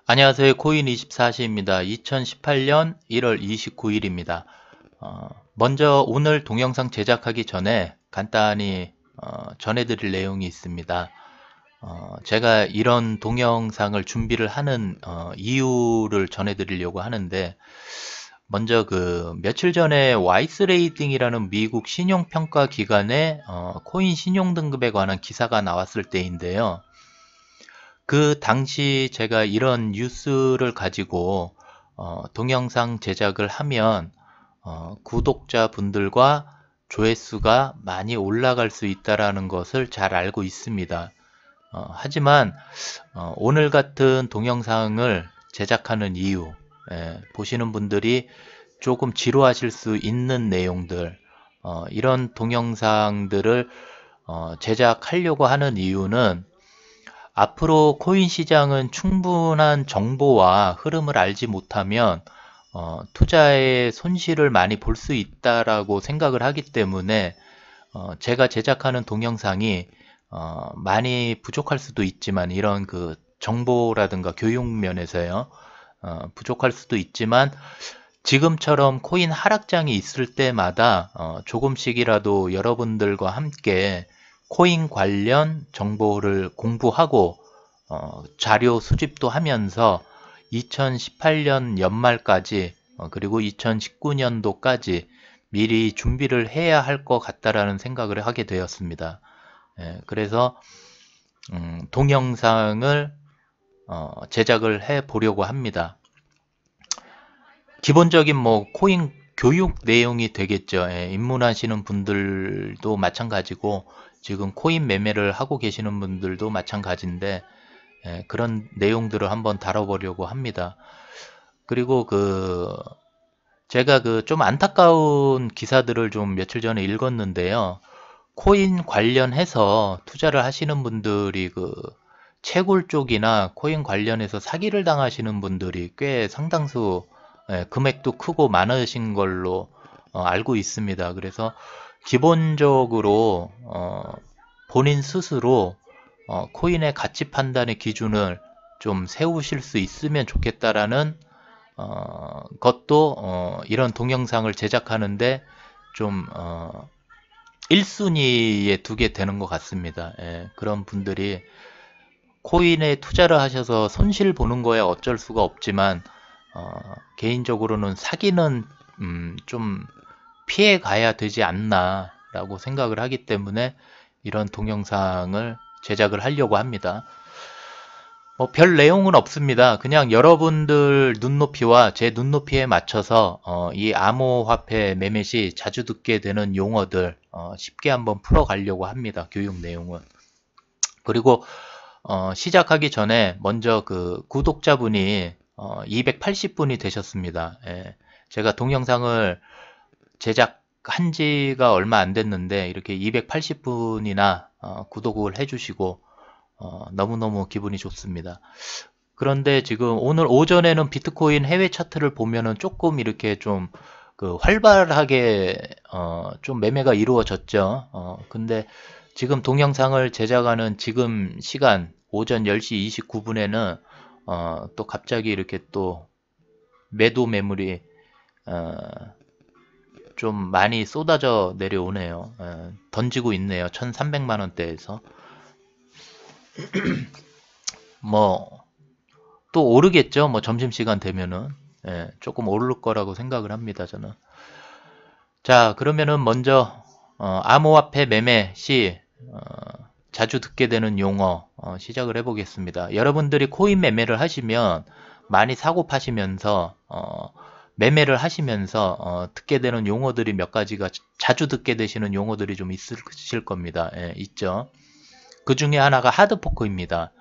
안녕하세요. 코인24시입니다. 2018년 1월 29일입니다. 먼저 오늘 동영상 제작하기 전에 간단히 전해드릴 내용이 있습니다. 제가 이런 동영상을 준비를 하는 이유를 전해드리려고 하는데, 먼저 며칠 전에 와이스레이팅이라는 미국 신용평가 기관의 코인 신용등급에 관한 기사가 나왔을 때인데요. 그 당시 제가 이런 뉴스를 가지고 동영상 제작을 하면 구독자분들과 조회수가 많이 올라갈 수 있다라는 것을 잘 알고 있습니다. 하지만 오늘 같은 동영상을 제작하는 이유, 보시는 분들이 조금 지루하실 수 있는 내용들, 이런 동영상들을 제작하려고 하는 이유는, 앞으로 코인 시장은 충분한 정보와 흐름을 알지 못하면 투자에 손실을 많이 볼 수 있다라고 생각을 하기 때문에 제가 제작하는 동영상이 많이 부족할 수도 있지만, 이런 정보라든가 교육 면에서요, 부족할 수도 있지만, 지금처럼 코인 하락장이 있을 때마다 조금씩이라도 여러분들과 함께 코인 관련 정보를 공부하고 자료 수집도 하면서 2018년 연말까지 그리고 2019년도까지 미리 준비를 해야 할 것 같다라는 생각을 하게 되었습니다. 그래서 동영상을 제작을 해 보려고 합니다. 기본적인 코인 교육 내용이 되겠죠. 입문하시는 분들도 마찬가지고, 지금 코인 매매를 하고 계시는 분들도 마찬가지인데, 그런 내용들을 한번 다뤄보려고 합니다. 그리고 제가 좀 안타까운 기사들을 좀 며칠 전에 읽었는데요. 코인 관련해서 투자를 하시는 분들이 채굴 쪽이나 코인 관련해서 사기를 당하시는 분들이 꽤 상당수, 금액도 크고 많으신 걸로 알고 있습니다. 그래서 기본적으로 본인 스스로 코인의 가치 판단의 기준을 좀 세우실 수 있으면 좋겠다라는 것도 이런 동영상을 제작하는데 좀 1순위에 두게 되는 것 같습니다. 그런 분들이 코인에 투자를 하셔서 손실 보는 거에 어쩔 수가 없지만, 개인적으로는 사기는 좀 피해 가야 되지 않나 라고 생각을 하기 때문에 이런 동영상을 제작을 하려고 합니다. 별 내용은 없습니다. 그냥 여러분들 눈높이와 제 눈높이에 맞춰서 이 암호화폐 매매 시 자주 듣게 되는 용어들 쉽게 한번 풀어가려고 합니다. 교육 내용은. 그리고 시작하기 전에 먼저 구독자분이 280분이 되셨습니다. 제가 동영상을 제작한 지가 얼마 안 됐는데 이렇게 280분이나 구독을 해주시고 너무너무 기분이 좋습니다. 그런데 지금 오늘 오전에는 비트코인 해외 차트를 보면은 조금 이렇게 좀 활발하게 좀 매매가 이루어졌죠. 근데 지금 동영상을 제작하는 지금 시간 오전 10시 29분에는 또 갑자기 이렇게 또 매도 매물이 좀 많이 쏟아져 내려오네요. 던지고 있네요. 1300만 원대에서. 또 오르겠죠. 점심시간 되면은. 조금 오를 거라고 생각을 합니다. 저는. 자, 그러면은 먼저 암호화폐 매매 시 자주 듣게 되는 용어 시작을 해보겠습니다. 여러분들이 코인 매매를 하시면 많이 사고 파시면서 매매를 하시면서 듣게 되는 용어들이 몇 가지가, 자주 듣게 되시는 용어들이 좀 있으실 겁니다. 있죠. 그 중에 하나가 하드포크입니다.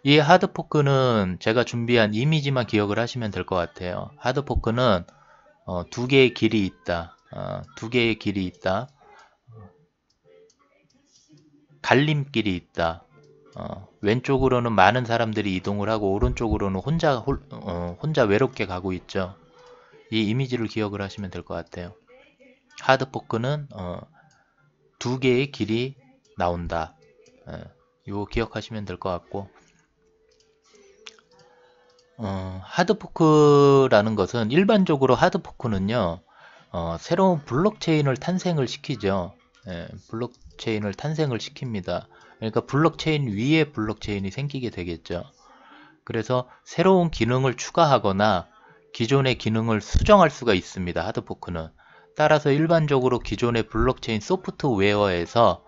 이 하드포크는 제가 준비한 이미지만 기억을 하시면 될 것 같아요. 하드포크는 두 개의 길이 있다. 두 개의 길이 있다. 갈림길이 있다. 왼쪽으로는 많은 사람들이 이동을 하고 오른쪽으로는 혼자 외롭게 가고 있죠. 이 이미지를 기억을 하시면 될 것 같아요. 하드포크는 두 개의 길이 나온다. 이거 기억하시면 될 것 같고, 하드포크라는 것은 일반적으로 하드포크는요, 새로운 블록체인을 탄생을 시키죠. 예, 블록체인을 탄생을 시킵니다. 그러니까 블록체인 위에 블록체인이 생기게 되겠죠. 그래서 새로운 기능을 추가하거나 기존의 기능을 수정할 수가 있습니다. 하드포크는. 따라서 일반적으로 기존의 블록체인 소프트웨어에서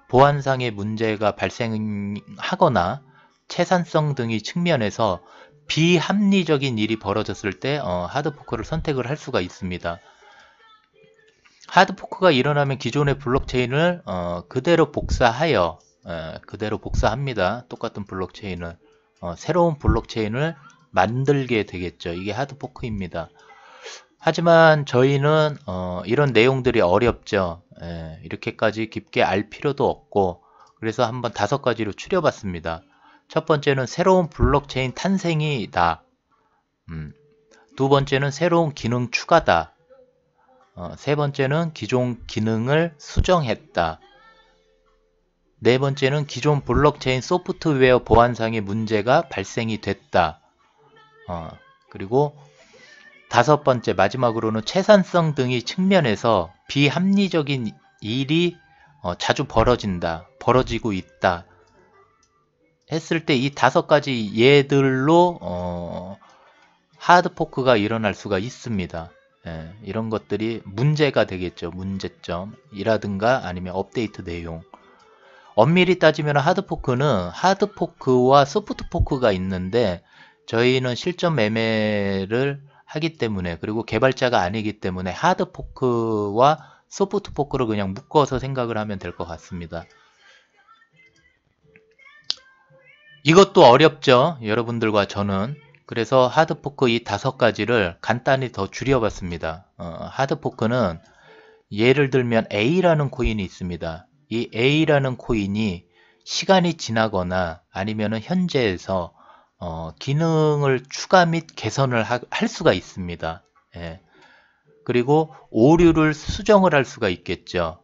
보안상의 문제가 발생하거나 채산성 등의 측면에서 비합리적인 일이 벌어졌을 때 하드포크를 선택을 할 수가 있습니다. 하드포크가 일어나면 기존의 블록체인을 그대로 복사하여 그대로 복사합니다. 똑같은 블록체인을 새로운 블록체인을 만들게 되겠죠. 이게 하드포크입니다. 하지만 저희는 이런 내용들이 어렵죠. 이렇게까지 깊게 알 필요도 없고 그래서 한번 5가지로 추려봤습니다. 첫 번째는 새로운 블록체인 탄생이다. 두 번째는 새로운 기능 추가다. 세 번째는 기존 기능을 수정했다. 네 번째는 기존 블록체인 소프트웨어 보안상의 문제가 발생이 됐다. 그리고 5번째 마지막으로는 채산성 등의 측면에서 비합리적인 일이 자주 벌어지고 있다. 했을 때 이 5가지 예들로 하드포크가 일어날 수가 있습니다. 이런 것들이 문제가 되겠죠. 문제점이라든가 아니면 업데이트 내용. 엄밀히 따지면 하드포크는 하드포크와 소프트포크가 있는데 저희는 실전 매매를 하기 때문에 그리고 개발자가 아니기 때문에 하드포크와 소프트포크를 그냥 묶어서 생각을 하면 될 것 같습니다. 이것도 어렵죠. 여러분들과 저는. 그래서 하드포크 이 5가지를 간단히 더 줄여봤습니다. 하드포크는 예를 들면 A라는 코인이 있습니다. 이 A라는 코인이 시간이 지나거나 아니면 현재에서 기능을 추가 및 개선을 할 수가 있습니다. 그리고 오류를 수정을 할 수가 있겠죠.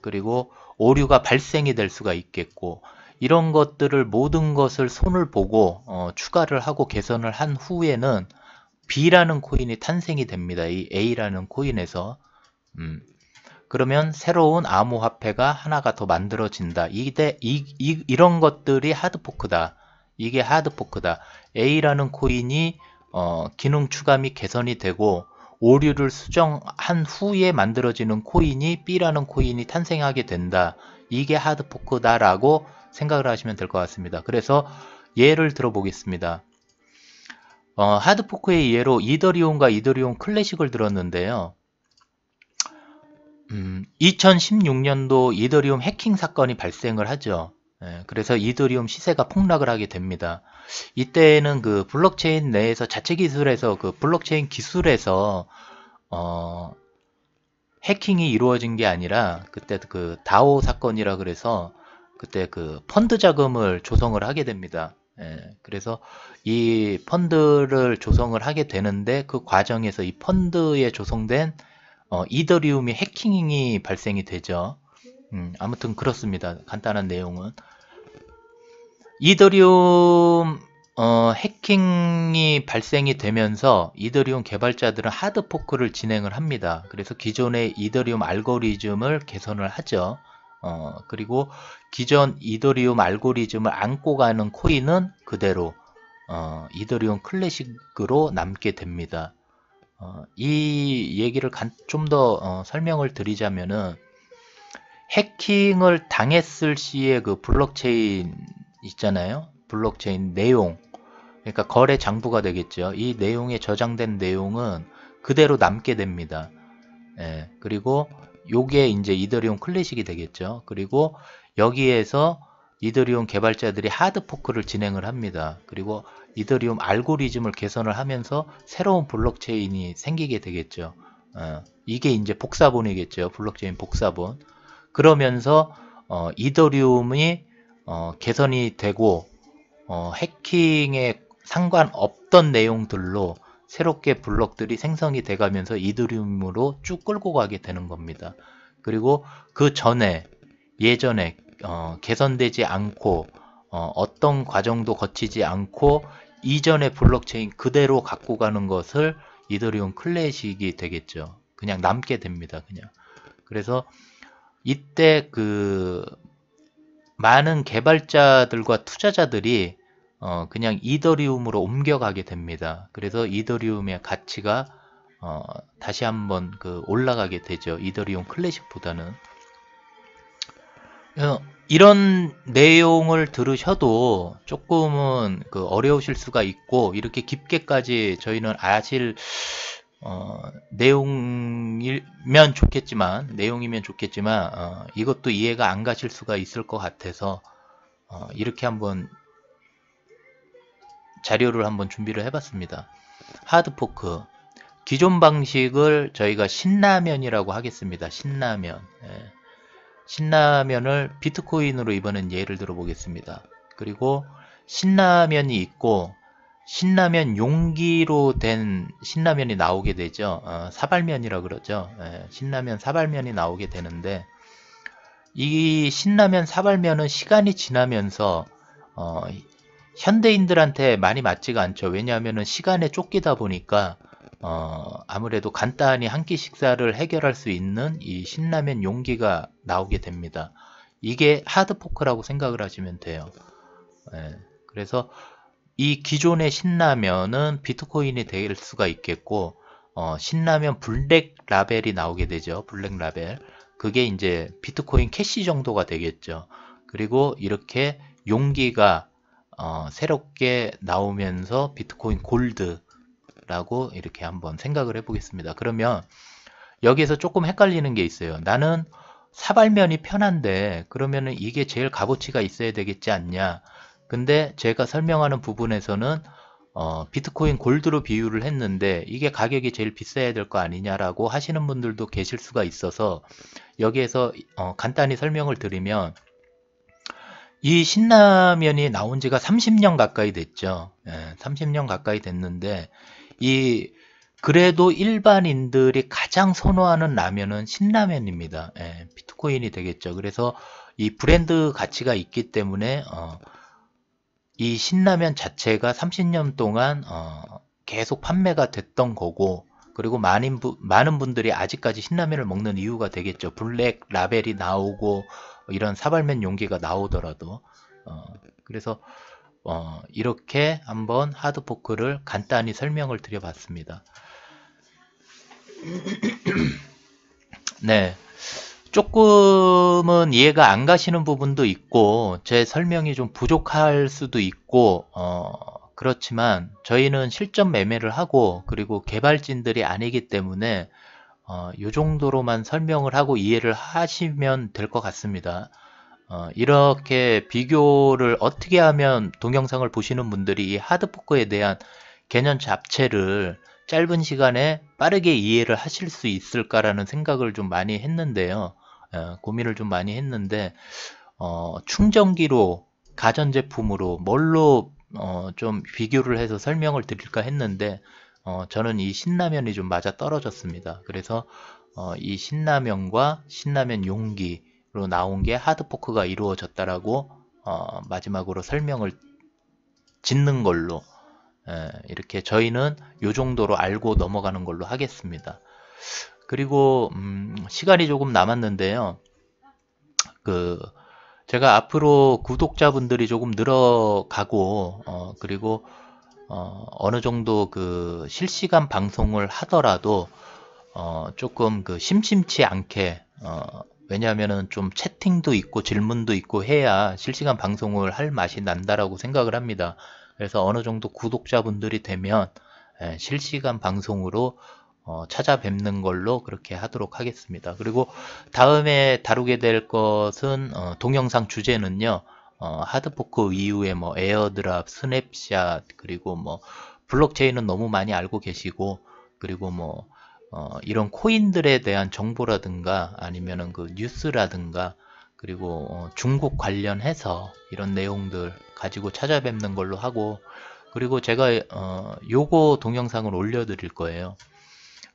그리고 오류가 발생이 될 수가 있겠고 이런 것들을 모든 것을 손을 보고 추가를 하고 개선을 한 후에는 B라는 코인이 탄생이 됩니다. 이 A라는 코인에서 그러면 새로운 암호화폐가 하나가 더 만들어진다. 이런 것들이 하드포크다. 이게 하드포크다. A라는 코인이 기능 추가 및 개선이 되고 오류를 수정한 후에 만들어지는 코인이 B라는 코인이 탄생하게 된다. 이게 하드포크다라고 생각을 하시면 될 것 같습니다. 그래서 예를 들어보겠습니다. 하드포크의 예로 이더리움과 이더리움 클래식을 들었는데요. 2016년도 이더리움 해킹 사건이 발생을 하죠. 그래서 이더리움 시세가 폭락을 하게 됩니다. 이때는 그 블록체인 내에서 자체 기술에서 그 블록체인 기술에서 해킹이 이루어진 게 아니라 그때 그 다오 사건이라 그래서 그때 그 펀드 자금을 조성을 하게 됩니다. 그래서 이 펀드를 조성을 하게 되는데 그 과정에서 이 펀드에 조성된 이더리움이 해킹이 발생이 되죠. 아무튼 그렇습니다. 간단한 내용은 이더리움 해킹이 발생이 되면서 이더리움 개발자들은 하드포크를 진행을 합니다. 그래서 기존의 이더리움 알고리즘을 개선을 하죠. 그리고 기존 이더리움 알고리즘을 안고 가는 코인은 그대로 이더리움 클래식으로 남게 됩니다. 이 얘기를 좀 더 설명을 드리자면은 해킹을 당했을 시에 그 블록체인 있잖아요. 블록체인 내용, 그러니까 거래 장부가 되겠죠. 이 내용에 저장된 내용은 그대로 남게 됩니다. 그리고 요게 이제 이더리움 클래식이 되겠죠. 그리고 여기에서 이더리움 개발자들이 하드포크를 진행을 합니다. 그리고 이더리움 알고리즘을 개선을 하면서 새로운 블록체인이 생기게 되겠죠. 이게 이제 복사본이겠죠. 블록체인 복사본. 그러면서 이더리움이 개선이 되고 해킹에 상관없던 내용들로 새롭게 블록들이 생성이 돼가면서 이더리움으로 쭉 끌고 가게 되는 겁니다. 그리고 그 전에 예전에 개선되지 않고 어떤 과정도 거치지 않고 이전의 블록체인 그대로 갖고 가는 것을 이더리움 클래식이 되겠죠. 그냥 남게 됩니다. 그냥. 그래서 이때 그 많은 개발자들과 투자자들이 그냥 이더리움으로 옮겨가게 됩니다. 그래서 이더리움의 가치가 다시 한번 그 올라가게 되죠. 이더리움 클래식보다는. 이런 내용을 들으셔도 조금은 그 어려우실 수가 있고, 이렇게 깊게까지 저희는 아실 내용이면 좋겠지만 이것도 이해가 안 가실 수가 있을 것 같아서 이렇게 한번 자료를 한번 준비를 해봤습니다. 하드포크. 기존 방식을 저희가 신라면이라고 하겠습니다. 신라면. 예. 신라면을 비트코인으로 이번엔 예를 들어 보겠습니다. 그리고 신라면이 있고 신라면 용기로 된 신라면이 나오게 되죠. 사발면이라 그러죠. 예, 신라면 사발면이 나오게 되는데 이 신라면 사발면은 시간이 지나면서 현대인들한테 많이 맞지가 않죠. 왜냐하면 시간에 쫓기다 보니까 아무래도 간단히 한 끼 식사를 해결할 수 있는 이 신라면 용기가 나오게 됩니다. 이게 하드포크라고 생각을 하시면 돼요. 예, 그래서 이 기존의 신라면은 비트코인이 될 수가 있겠고, 신라면 블랙 라벨이 나오게 되죠. 블랙 라벨. 그게 이제 비트코인 캐시 정도가 되겠죠. 그리고 이렇게 용기가 새롭게 나오면서 비트코인 골드라고 이렇게 한번 생각을 해보겠습니다. 그러면 여기에서 조금 헷갈리는 게 있어요. 나는 사발면이 편한데 그러면은 이게 제일 값어치가 있어야 되겠지 않냐. 근데 제가 설명하는 부분에서는 비트코인 골드로 비유를 했는데 이게 가격이 제일 비싸야 될 거 아니냐라고 하시는 분들도 계실 수가 있어서 여기에서 간단히 설명을 드리면 이 신라면이 나온 지가 30년 가까이 됐죠. 예, 30년 가까이 됐는데 그래도 일반인들이 가장 선호하는 라면은 신라면입니다. 예, 비트코인이 되겠죠. 그래서 이 브랜드 가치가 있기 때문에 이 신라면 자체가 30년 동안 계속 판매가 됐던 거고, 그리고 많은 분들이 아직까지 신라면을 먹는 이유가 되겠죠. 블랙 라벨이 나오고 이런 사발면 용기가 나오더라도. 그래서 이렇게 한번 하드포크를 간단히 설명을 드려봤습니다. 네. 조금은 이해가 안 가시는 부분도 있고 제 설명이 좀 부족할 수도 있고 그렇지만 저희는 실전 매매를 하고 그리고 개발진들이 아니기 때문에 이 정도로만 설명을 하고 이해를 하시면 될 것 같습니다. 이렇게 비교를 어떻게 하면 동영상을 보시는 분들이 이 하드포크에 대한 개념 자체를 짧은 시간에 빠르게 이해를 하실 수 있을까라는 생각을 좀 많이 했는데요. 고민을 좀 많이 했는데 충전기로 가전제품으로 뭘로 좀 비교를 해서 설명을 드릴까 했는데 저는 이 신라면이 좀 맞아 떨어졌습니다. 그래서 이 신라면과 신라면 용기로 나온 게 하드포크가 이루어졌다라고 마지막으로 설명을 짓는 걸로 이렇게 저희는 요 정도로 알고 넘어가는 걸로 하겠습니다. 그리고 시간이 조금 남았는데요. 제가 앞으로 구독자분들이 조금 늘어가고 그리고 어느 정도 그 실시간 방송을 하더라도 조금 그 심심치 않게 왜냐하면은 좀 채팅도 있고 질문도 있고 해야 실시간 방송을 할 맛이 난다라고 생각을 합니다. 그래서 어느 정도 구독자분들이 되면 실시간 방송으로 찾아뵙는 걸로 그렇게 하도록 하겠습니다. 그리고 다음에 다루게 될 것은 동영상 주제는요. 하드포크 이후에 뭐 에어드랍, 스냅샷, 그리고 뭐 블록체인은 너무 많이 알고 계시고 그리고 뭐 이런 코인들에 대한 정보라든가 아니면은 그 뉴스라든가 그리고 중국 관련해서 이런 내용들 가지고 찾아뵙는 걸로 하고 그리고 제가 요거 동영상을 올려드릴 거예요.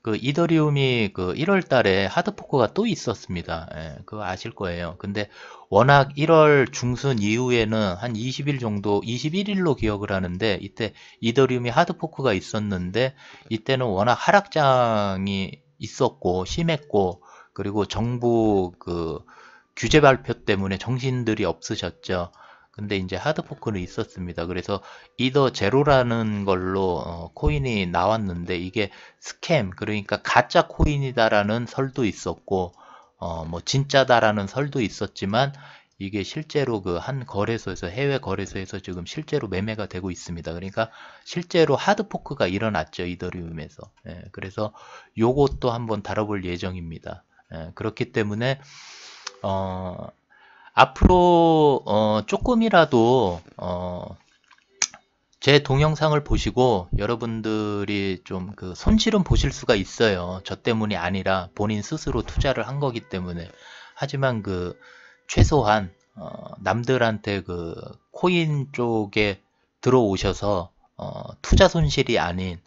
그 이더리움이 그 1월 달에 하드포크가 또 있었습니다. 예, 그거 아실 거예요. 근데 워낙 1월 중순 이후에는 한 20일 정도, 21일로 기억을 하는데, 이때 이더리움이 하드포크가 있었는데, 이때는 워낙 하락장이 있었고, 심했고, 그리고 정부 그 규제 발표 때문에 정신들이 없으셨죠. 근데 이제 하드포크는 있었습니다. 그래서 이더 제로라는 걸로 코인이 나왔는데, 이게 스캠, 그러니까 가짜 코인이다라는 설도 있었고, 뭐 진짜다라는 설도 있었지만, 이게 실제로 그 한 거래소에서, 해외 거래소에서 지금 실제로 매매가 되고 있습니다. 그러니까 실제로 하드포크가 일어났죠, 이더리움에서. 예, 그래서 요것도 한번 다뤄볼 예정입니다. 예, 그렇기 때문에 어, 앞으로 조금이라도 제 동영상을 보시고 여러분들이 좀 그 손실은 보실 수가 있어요. 저 때문이 아니라 본인 스스로 투자를 한 거기 때문에. 하지만 그 최소한 남들한테 그 코인 쪽에 들어오셔서 투자 손실이 아닌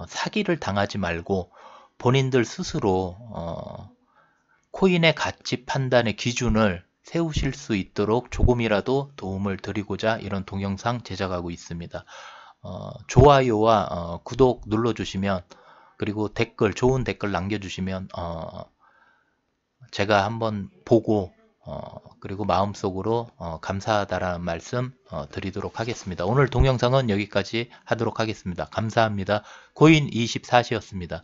사기를 당하지 말고 본인들 스스로 코인의 가치 판단의 기준을 세우실 수 있도록 조금이라도 도움을 드리고자 이런 동영상 제작하고 있습니다. 좋아요와 구독 눌러주시면, 그리고 댓글, 좋은 댓글 남겨주시면 제가 한번 보고 그리고 마음속으로 감사하다라는 말씀 드리도록 하겠습니다. 오늘 동영상은 여기까지 하도록 하겠습니다. 감사합니다. 코인24시였습니다.